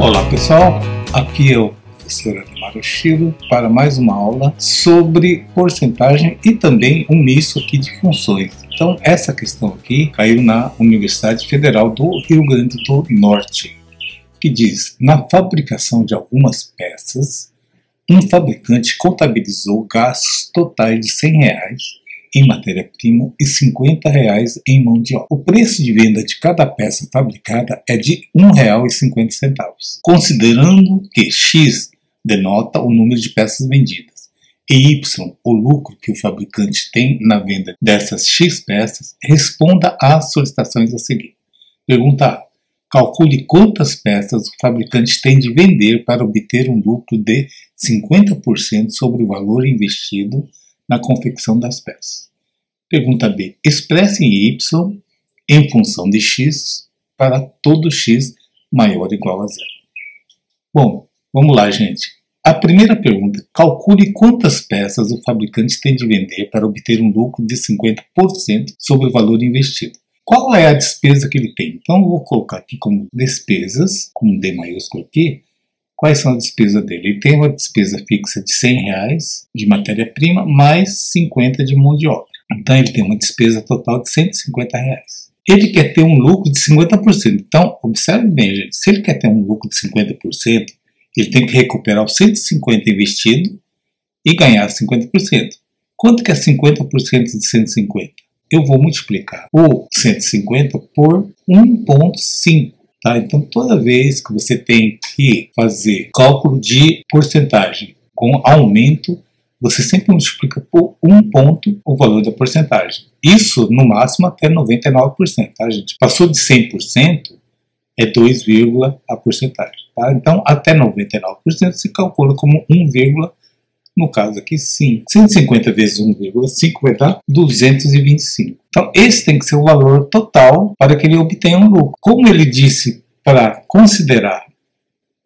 Olá pessoal, aqui é o professor Ademar Oshiro para mais uma aula sobre porcentagem e também um misto aqui de funções. Então essa questão aqui caiu na Universidade Federal do Rio Grande do Norte, que diz: na fabricação de algumas peças, um fabricante contabilizou gastos totais de R$100 em matéria-prima e R$50 em mão de obra. O preço de venda de cada peça fabricada é de R$1,50, considerando que X denota o número de peças vendidas e Y o lucro que o fabricante tem na venda dessas X peças. Responda às solicitações a seguir. Pergunta A. Calcule quantas peças o fabricante tem de vender para obter um lucro de 50% sobre o valor investido na confecção das peças. Pergunta B. Expresse em Y em função de X para todo X maior ou igual a zero. Bom, vamos lá, gente. A primeira pergunta. Calcule quantas peças o fabricante tem de vender para obter um lucro de 50% sobre o valor investido. Qual é a despesa que ele tem? Então, eu vou colocar aqui como despesas, com D maiúsculo aqui. Quais são as despesas dele? Ele tem uma despesa fixa de R$100 de matéria-prima mais 50 de mão de obra. Então ele tem uma despesa total de R$150. Ele quer ter um lucro de 50%. Então, observe bem, gente. Se ele quer ter um lucro de 50%, ele tem que recuperar os 150 investido e ganhar 50%. Quanto que é 50% de 150? Eu vou multiplicar o 150 por 1,5. Tá? Então, toda vez que você tem que fazer cálculo de porcentagem com aumento, você sempre multiplica por 1 ponto o valor da porcentagem. Isso, no máximo, até 99%. Tá, gente? Passou de 100%, é 2, a porcentagem. Tá? Então, até 99% se calcula como 1, no caso aqui, 5. 150 vezes 1,5 vai dar 225. Então, esse tem que ser o valor total para que ele obtenha um lucro. Como ele disse para considerar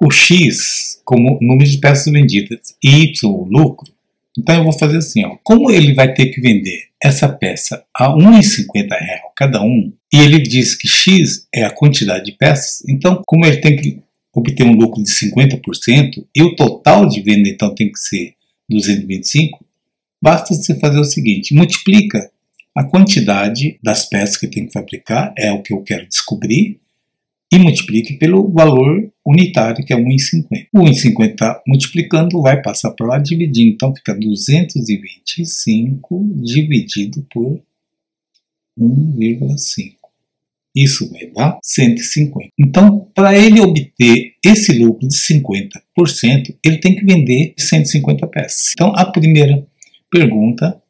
o X como número de peças vendidas e Y o lucro, então eu vou fazer assim, ó. Como ele vai ter que vender essa peça a R$1,50 cada um, e ele diz que X é a quantidade de peças, então como ele tem que obter um lucro de 50% e o total de venda então tem que ser 225, basta você fazer o seguinte: multiplica a quantidade das peças que tem que fabricar, é o que eu quero descobrir, e multiplique pelo valor unitário, que é 1,50. O 1,50 está multiplicando, vai passar para lá dividindo, então fica 225 dividido por 1,5. Isso vai dar 150. Então, para ele obter esse lucro de 50%, ele tem que vender 150 peças. Então, a primeira pergunta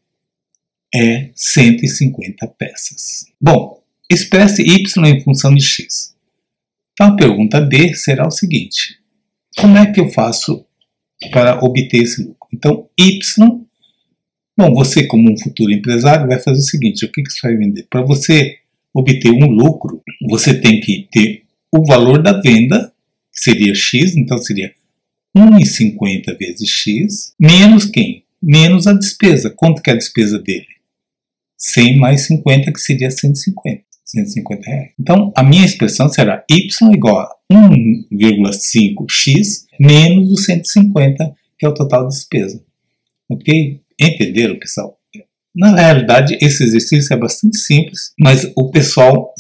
é 150 peças. Bom, expresse Y em função de X. Então, a pergunta B será o seguinte: como é que eu faço para obter esse lucro? Então, Y, bom, você como um futuro empresário vai fazer o seguinte: o que você vai vender? Para você obter um lucro, você tem que ter o valor da venda, que seria X, então seria 1,50 vezes X, menos quem? Menos a despesa. Quanto que é a despesa dele? 100 mais 50, que seria 150. R$150. Então, a minha expressão será Y igual a 1,5x menos o 150, que é o total de despesa. Ok? Entenderam, pessoal? Na realidade, esse exercício é bastante simples, mas o pessoal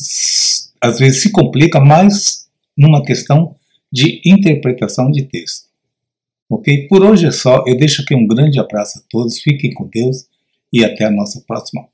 às vezes se complica mais numa questão de interpretação de texto. Ok? Por hoje é só. Eu deixo aqui um grande abraço a todos. Fiquem com Deus e até a nossa próxima aula.